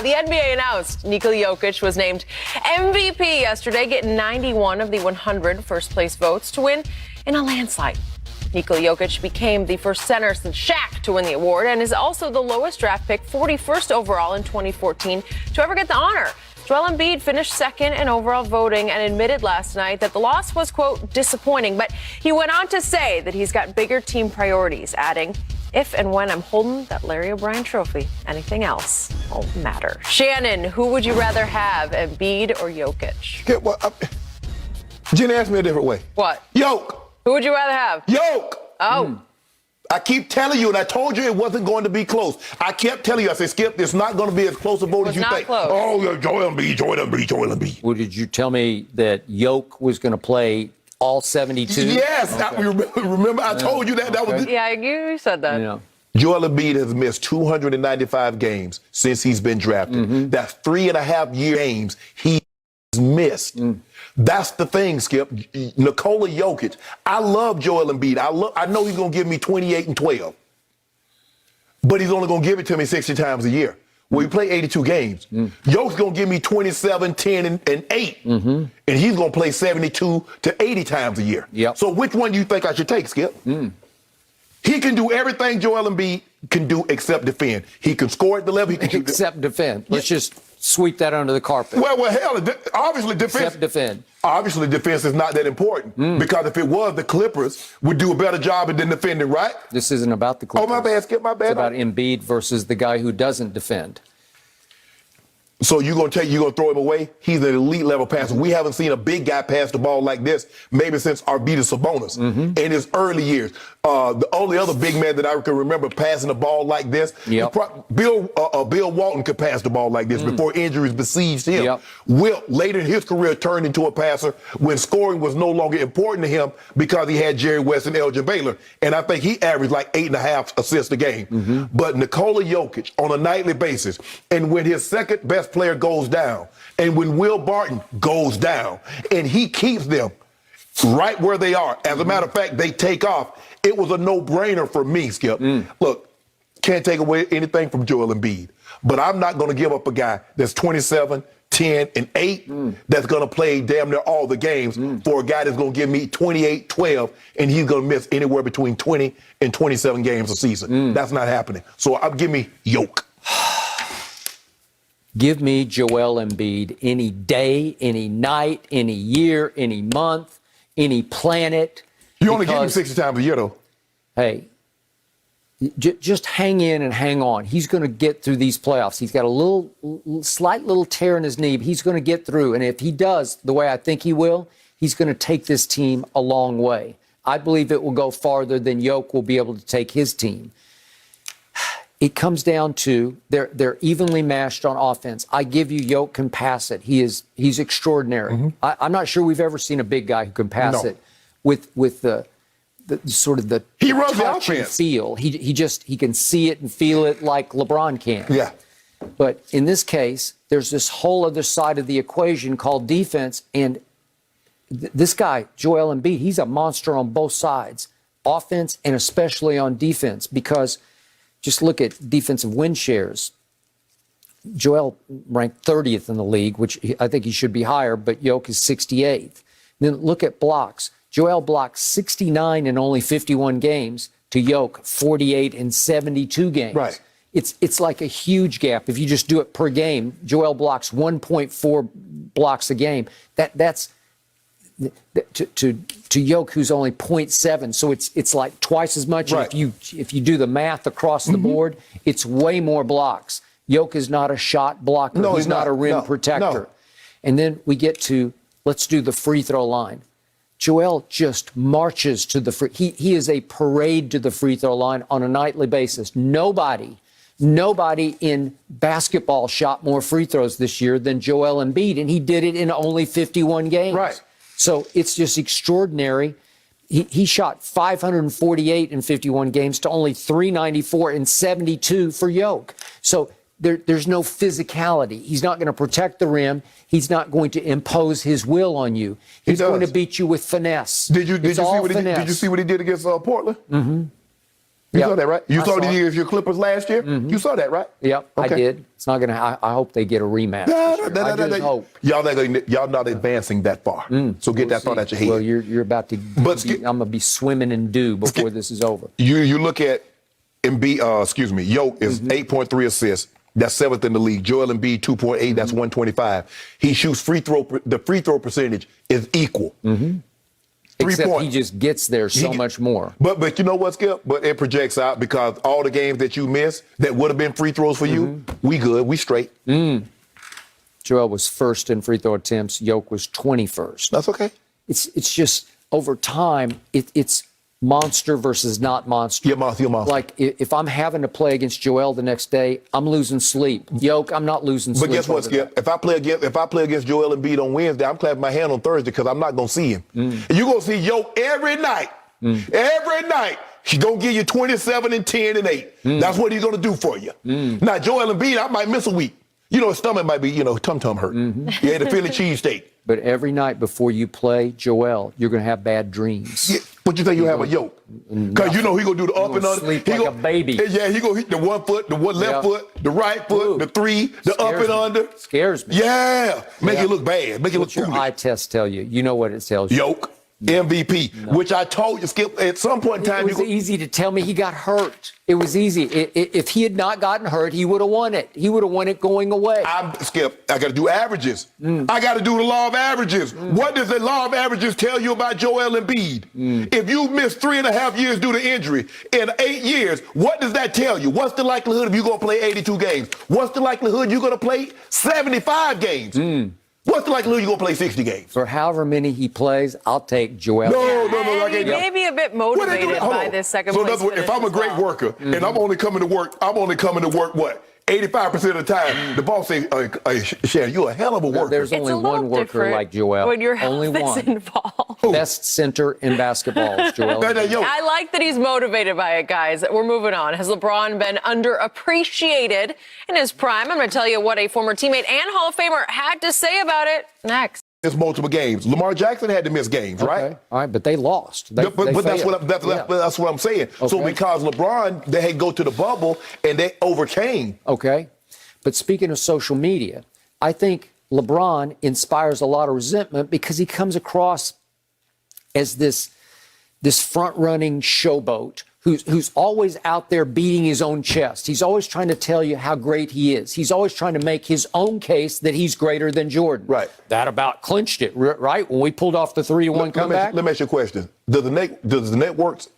The NBA announced Nikola Jokic was named MVP yesterday, getting 91 of the 100 first-place votes to win in a landslide. Nikola Jokic became the first center since Shaq to win the award and is also the lowest draft pick, 41st overall in 2014, to ever get the honor. Joel Embiid finished second in overall voting and admitted last night that the loss was, quote, disappointing. But he went on to say that he's got bigger team priorities, adding, if and when I'm holding that Larry O'Brien trophy, anything else won't matter. Shannon, who would you rather have, Embiid or Jokic? Okay, well, Jenny asked me a different way. What? Yoke. Who would you rather have? Yoke. Oh. I keep telling you, and I told you it wasn't going to be close. I kept telling you, I said, Skip, it's not going to be as close a vote as you think. Close. Oh, yeah, Joel Embiid. Well, did you tell me that Yoke was going to play all 72? Yes. Okay. Remember, I told you that. That was. Yeah, you said that. Yeah. Joel Embiid has missed 295 games since he's been drafted. That's 3.5 games he's missed. That's the thing, Skip. Nikola Jokic. I love Joel Embiid. I know he's going to give me 28 and 12. But he's only going to give it to me 60 times a year. Well, he play 82 games. Jokic's going to give me 27, 10, and 8. And he's going to play 72 to 80 times a year. Yep. So which one do you think I should take, Skip? He can do everything Joel Embiid can do except defend. He can score at the level. He can Except defend. Let's just sweep that under the carpet. Well, hell, obviously defense. Except defend. Obviously, defense is not that important because if it was, the Clippers would do a better job than defending, right? This isn't about the Clippers. Oh, my bad, Skip, my bad. It's about Embiid versus the guy who doesn't defend. So you're gonna throw him away? He's an elite level passer. We haven't seen a big guy pass the ball like this maybe since Arvydas Sabonis in his early years. The only other big man that I can remember passing the ball like this, Bill Walton could pass the ball like this before injuries besieged him. Wilt, later in his career, turned into a passer when scoring was no longer important to him because he had Jerry West and Elgin Baylor. And I think he averaged like 8.5 assists a game. But Nikola Jokic on a nightly basis, and when his second best player goes down, and when Will Barton goes down, and he keeps them right where they are. As a matter of fact, they take off. It was a no-brainer for me, Skip. Look, can't take away anything from Joel Embiid, but I'm not going to give up a guy that's 27, 10, and 8 that's going to play damn near all the games for a guy that's going to give me 28, 12, and he's going to miss anywhere between 20 and 27 games a season. That's not happening. So give me Yoke. Give me Joel Embiid any day, any night, any year, any month, any planet. You only get him 60 times a year, though. Hey, just hang in and hang on. He's going to get through these playoffs. He's got a slight little tear in his knee, but he's going to get through. And if he does the way I think he will, he's going to take this team a long way. I believe it will go farther than Yoke will be able to take his team. It comes down to they're evenly matched on offense. I give you Yoke can pass it. He's extraordinary. I'm not sure we've ever seen a big guy who can pass it with the sort of the he runs touch the and offense. feel. He can see it and feel it like LeBron can. Yeah. But in this case, there's this whole other side of the equation called defense, and this guy Joel Embiid, he's a monster on both sides, offense and especially on defense, because just look at defensive win shares. Joel ranked 30th in the league, which I think he should be higher, but Yoke is 68th. Then look at blocks. Joel blocked 69 in only 51 games to Yoke 48 in 72 games. Right. It's like a huge gap. If you just do it per game, Joel blocks 1.4 blocks a game. That's to Yoke, who's only 0.7, so it's like twice as much. Right. If you do the math across the board, it's way more blocks. Yoke is not a shot blocker. No, he's not a rim protector. No. And then we get to, let's do the free throw line. Joel just marches to the free. He is a parade to the free throw line on a nightly basis. Nobody in basketball shot more free throws this year than Joel Embiid, and he did it in only 51 games. Right. So it's just extraordinary. He shot 548 in 51 games to only 394 in 72 for Yoke. So there's no physicality. He's not going to protect the rim. He's not going to impose his will on you. He's going to beat you with finesse. Did you see what he did against Portland? You Yep. saw that, right? You I saw saw the it. years your Clippers last year? You saw that, right? Yep, Okay. I did. It's not going to. I hope they get a rematch. I just hope. Y'all not advancing that far. So get that thought out your head. Well, you're about to. But I'm going to be swimming in dew before this is over. You look at Embiid, Jokic is 8.3 assists. That's seventh in the league. Joel Embiid 2.8. That's 125. He shoots the free throw percentage is equal. 3 Except points. he just gets there so much more. But you know what, Skip? But it projects out because all the games that you missed that would have been free throws for you, we good, we straight. Joel was first in free throw attempts. Jokic was 21st. That's okay. It's just over time, it's monster versus not monster. You're monster. Like if I'm having to play against Joel the next day, I'm losing sleep. Jokic, I'm not losing sleep. But guess what, over Skip? that. If I play against Joel Embiid on Wednesday, I'm clapping my hand on Thursday because I'm not gonna see him. And you're gonna see Jokic every night. Every night. He's gonna give you 27 and 10 and 8. That's what he's gonna do for you. Now, Joel Embiid, I might miss a week. His stomach might be, tum-tum hurt. He had a Philly cheesesteak. But every night before you play Joel, you're going to have bad dreams. Yeah. What you think you have a yoke? Because he gonna do the up and under. Sleep He like a baby. Yeah, he gonna hit the 1 foot, the left foot, the right foot, Ooh. the 3, the up and under. Scares me. Yeah, make it look bad. Make it look What's your foolish. eye test tell you? You know what it tells you. Yoke, MVP, which I told you, Skip, at some point in It time. was easy to tell me he got hurt. It was easy. If he had not gotten hurt, he would have won it. He would have won it going away. Skip, I got to do averages. I got to do the law of averages. What does the law of averages tell you about Joel Embiid? If you missed 3.5 years due to injury in 8 years, what does that tell you? What's the likelihood of you going to play 82 games? What's the likelihood you're going to play 75 games? What's the likelihood you're going to play 60 games? For however many he plays, I'll take Joel. No, I He can't. may be a bit motivated Hold by on. this second So in place other words, if finish I'm a as great well. worker and I'm only coming to work, what? 85% of the time, the boss says, Shannon, you're a hell of a worker. There's It's only a little one worker different like Joel. when your health only is one. involved. Best center in basketball is Joel. Yo, I like that he's motivated by it, guys. We're moving on. Has LeBron been underappreciated in his prime? I'm going to tell you what a former teammate and Hall of Famer had to say about it next. It's multiple games. Lamar Jackson had to miss games, right? Okay. All right, but they lost. They But that's failed. that's what I'm saying. So Okay. because LeBron, they had to go to the bubble and they overcame. Okay. But speaking of social media, I think LeBron inspires a lot of resentment because he comes across as this front-running showboat who's always out there beating his own chest. He's always trying to tell you how great he is. He's always trying to make his own case that he's greater than Jordan. Right. That about clinched it, right? When we pulled off the 3-1 comeback. Let me ask you a question. Does the networks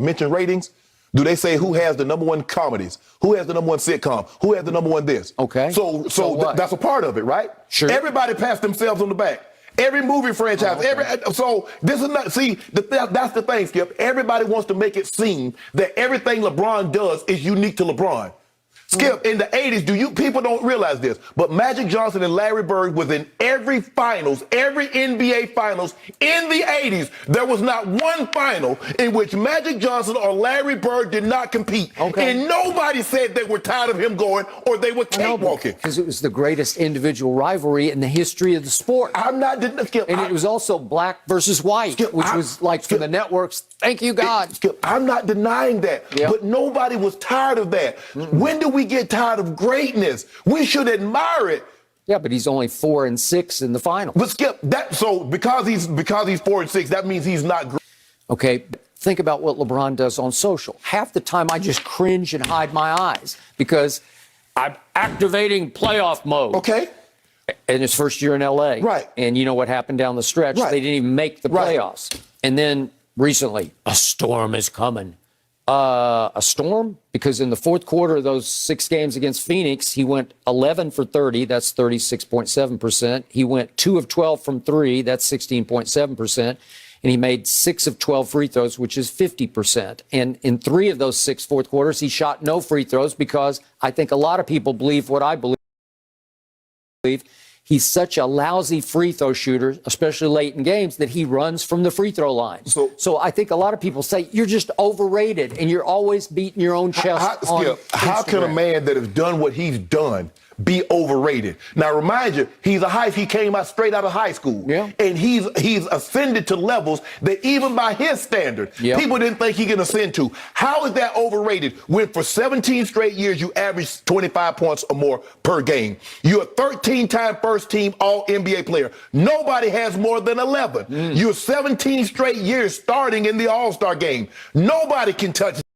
mention ratings? Do they say who has the number one comedies? Who has the number one sitcom? Who has the number one this? Okay. So what? that's a part of it, right? Sure. Everybody pats themselves on the back. Every movie franchise, so this is not, that's the thing, Skip. Everybody wants to make it seem that everything LeBron does is unique to LeBron. Skip, in the 80s, people don't realize this, but Magic Johnson and Larry Bird was in every finals, every NBA finals in the 80s. There was not one final in which Magic Johnson or Larry Bird did not compete. Okay. And nobody said they were tired of him going or they were cakewalking. Because it was the greatest individual rivalry in the history of the sport. I'm not, Skip. And it was also black versus white, Skip, which was like for the networks, thank you, God. Skip, I'm not denying that, Yep. but nobody was tired of that. When do we get tired of greatness? We should admire it. Yeah, but he's only 4-6 in the final. But Skip, because he's 4-6, that means he's not great. Okay, think about what LeBron does on social. Half the time I just cringe and hide my eyes because I'm activating playoff mode. Okay. In his first year in LA. Right. And you know what happened down the stretch? Right. They didn't even make the Right. playoffs. And then recently, a storm is coming. A storm? Because in the fourth quarter of those 6 games against Phoenix, he went 11 for 30. That's 36.7%. He went 2 of 12 from 3. That's 16.7%. And he made 6 of 12 free throws, which is 50%. And in 3 of those 6 fourth quarters, he shot no free throws because I think a lot of people believe what I believe. He's such a lousy free throw shooter, especially late in games, that he runs from the free throw line. So I think a lot of people say you're just overrated and you're always beating your own chest. How can a man that has done what he's done be overrated. Now, remind you, he came out straight out of high school. Yeah. And he's ascended to levels that even by his standard, people didn't think he could ascend to. How is that overrated when for 17 straight years you average 25 points or more per game? You're a 13-time first-team All-NBA player. Nobody has more than 11. You're 17 straight years starting in the All-Star game. Nobody can touch